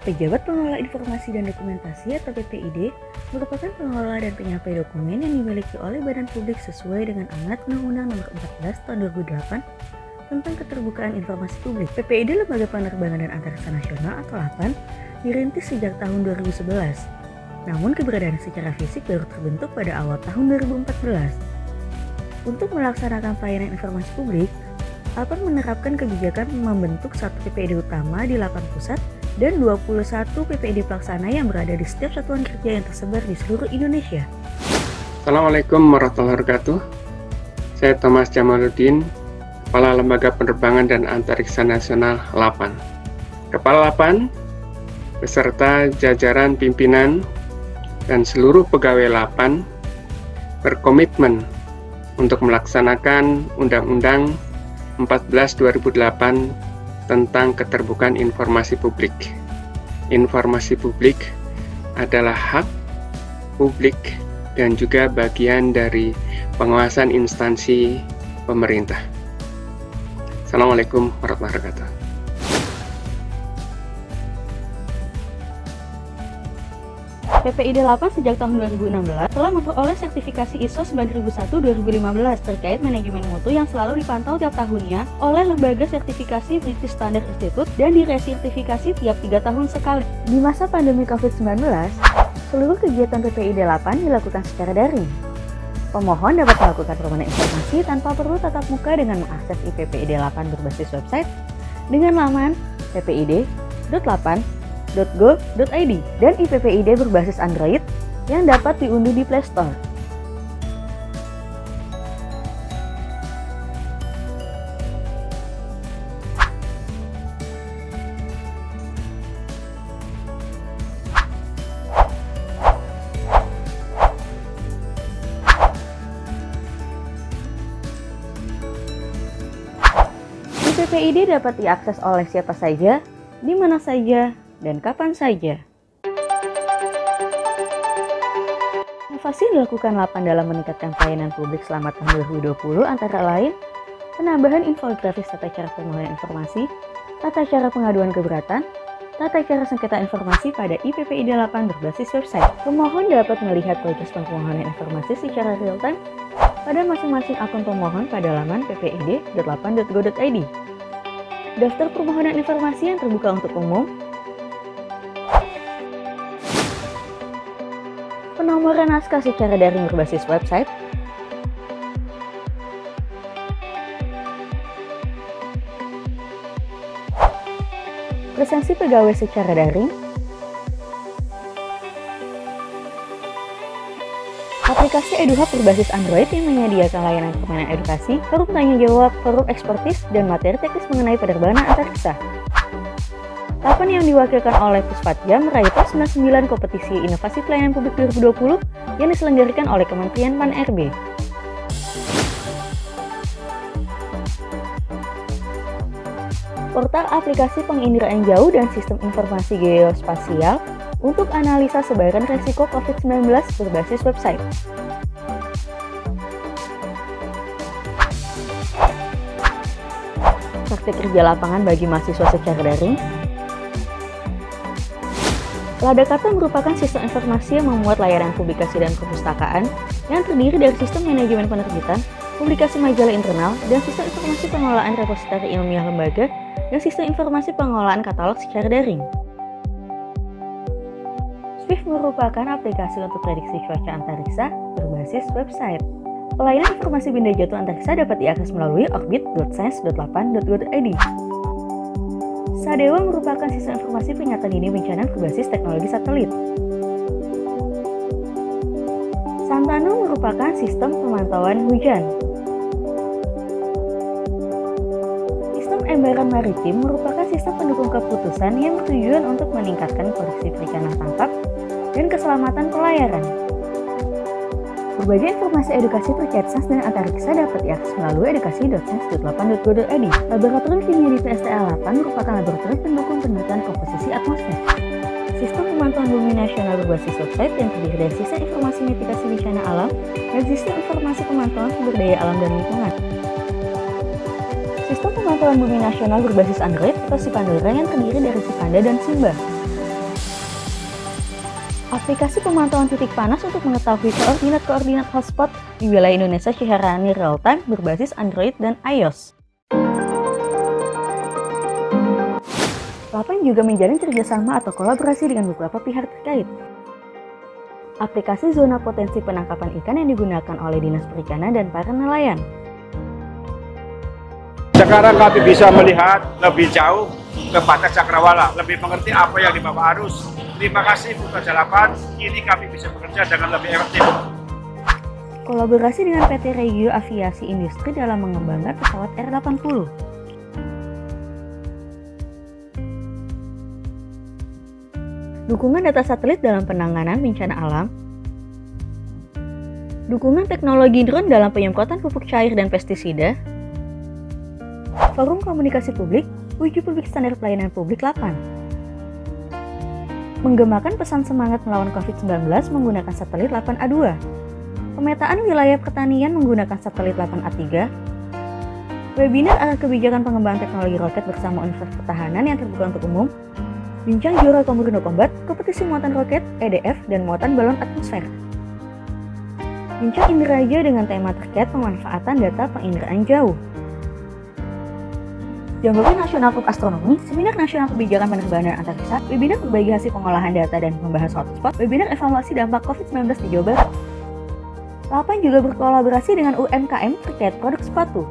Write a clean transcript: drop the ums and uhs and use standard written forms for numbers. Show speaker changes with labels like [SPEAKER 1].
[SPEAKER 1] Pejabat Pengelola Informasi dan Dokumentasi atau PPID merupakan pengelola dan penyampai dokumen yang dimiliki oleh badan publik sesuai dengan Amanat Undang-Undang Nomor 14 Tahun 2008 tentang Keterbukaan Informasi Publik. PPID Lembaga Penerbangan dan Antariksa Nasional atau LAPAN dirintis sejak tahun 2011. Namun keberadaan secara fisik baru terbentuk pada awal tahun 2014. Untuk melaksanakan pelayanan informasi publik, LAPAN menerapkan kebijakan membentuk satu PPID utama di 8 pusat dan 21 PPID pelaksana yang berada di setiap satuan kerja yang tersebar di seluruh Indonesia.
[SPEAKER 2] Assalamualaikum warahmatullahi wabarakatuh. Saya Thomas Jamaluddin, Kepala Lembaga Penerbangan dan Antariksa Nasional LAPAN. Kepala LAPAN beserta jajaran pimpinan dan seluruh pegawai LAPAN berkomitmen untuk melaksanakan Undang-Undang 14/2008 tentang keterbukaan informasi publik. Informasi publik adalah hak publik dan juga bagian dari pengawasan instansi pemerintah. Assalamualaikum warahmatullahi wabarakatuh.
[SPEAKER 1] PPID LAPAN sejak tahun 2016 telah memperoleh sertifikasi ISO 9001-2015 terkait manajemen mutu yang selalu dipantau tiap tahunnya oleh lembaga sertifikasi British Standard Institute dan diresertifikasi tiap 3 tahun sekali. Di masa pandemi COVID-19, seluruh kegiatan PPID LAPAN dilakukan secara daring. Pemohon dapat melakukan permohonan informasi tanpa perlu tatap muka dengan mengakses iPPID LAPAN berbasis website dengan laman ppid.lapan.go.id dan iPPID berbasis Android yang dapat diunduh di Play Store. iPPID dapat diakses oleh siapa saja, di mana saja, dan kapan saja. Inovasi yang dilakukan LAPAN dalam meningkatkan pelayanan publik selama tahun 2020 antara lain penambahan infografis tata cara pengelolaan informasi, tata cara pengaduan keberatan, tata cara sengketa informasi pada iPPID LAPAN berbasis website. Pemohon dapat melihat progres permohonan informasi secara real-time pada masing-masing akun pemohon pada laman ppid.lapan.go.id. Daftar permohonan informasi yang terbuka untuk umum, penomoran naskah secara daring berbasis website, presensi pegawai secara daring, aplikasi EduHub berbasis Android yang menyediakan layanan permainan edukasi, forum tanya jawab, forum ekspertis, dan materi teknis mengenai penerbangan antariksa. LAPAN yang diwakilkan oleh Puspatja meraih POS 99 Kompetisi Inovasi Pelayanan Publik 2020 yang diselenggarakan oleh Kementerian Pan-RB. Portal aplikasi penginderaan jauh dan sistem informasi geospasial untuk analisa sebaran resiko COVID-19 berbasis website. Praktik kerja lapangan bagi mahasiswa secara daring. Ladakata merupakan sistem informasi yang memuat layanan publikasi dan perpustakaan yang terdiri dari sistem manajemen penerbitan, publikasi majalah internal, dan sistem informasi pengelolaan repositori ilmiah lembaga, dan sistem informasi pengelolaan katalog secara daring. Swift merupakan aplikasi untuk prediksi cuaca antariksa berbasis website. Pelayanan informasi benda jatuh antariksa dapat diakses melalui orbit.science.lapan.go.id. Sadewa merupakan sistem informasi peringatan dini bencana berbasis teknologi satelit. Santano merupakan sistem pemantauan hujan. Sistem Embaran Maritim merupakan sistem pendukung keputusan yang bertujuan untuk meningkatkan produksi perikanan tangkap dan keselamatan pelayaran. Berbagai informasi edukasi terkait sains dan antariksa dapat diakses melalui edukasi.science.lapan.go.id. Laboratorium Kimia di PSTL LAPAN merupakan laboratorium pendukung penelitian komposisi atmosfer. Sistem pemantauan bumi nasional berbasis website yang terdiri dari sistem informasi mitigasi bencana alam dan sistem informasi pemantauan sumber daya alam dan lingkungan. Sistem pemantauan bumi nasional berbasis Android atau Sipandora yang terdiri dari Sipanda dan Simba. Aplikasi pemantauan titik panas untuk mengetahui koordinat-koordinat hotspot di wilayah Indonesia secara real-time berbasis Android dan iOS. Lapan juga menjalin kerjasama atau kolaborasi dengan beberapa pihak terkait. Aplikasi zona potensi penangkapan ikan yang digunakan oleh Dinas Perikanan dan para nelayan.
[SPEAKER 3] Sekarang kami bisa melihat lebih jauh ke batas cakrawala, lebih mengerti apa yang dibawa arus. Terima kasih Bu Kajalapan, kini kami bisa bekerja dengan lebih efektif.
[SPEAKER 1] Kolaborasi dengan PT Regio Aviasi Industri dalam mengembangkan pesawat R80. Dukungan data satelit dalam penanganan bencana alam. Dukungan teknologi drone dalam penyemprotan pupuk cair dan pestisida. Forum Komunikasi Publik, Uji Publik Standar Pelayanan Publik 8. Menggemakan pesan semangat melawan COVID-19 menggunakan satelit 8A2. Pemetaan wilayah pertanian menggunakan satelit 8A3. Webinar arah kebijakan pengembangan teknologi roket bersama Universitas Pertahanan yang terbuka untuk umum. Bincang Juara Komodo Combat, kompetisi muatan roket, EDF, dan muatan balon atmosfer. Bincang Inderaja dengan tema terkait pemanfaatan data penginderaan jauh. Jamboree Nasional Klub Astronomi, Seminar Nasional Kebijakan Penerbangan Antariksa, webinar berbagi hasil pengolahan data dan membahas hotspot, webinar evaluasi dampak COVID-19 di Jawa Barat. Lapan juga berkolaborasi dengan UMKM terkait produk sepatu.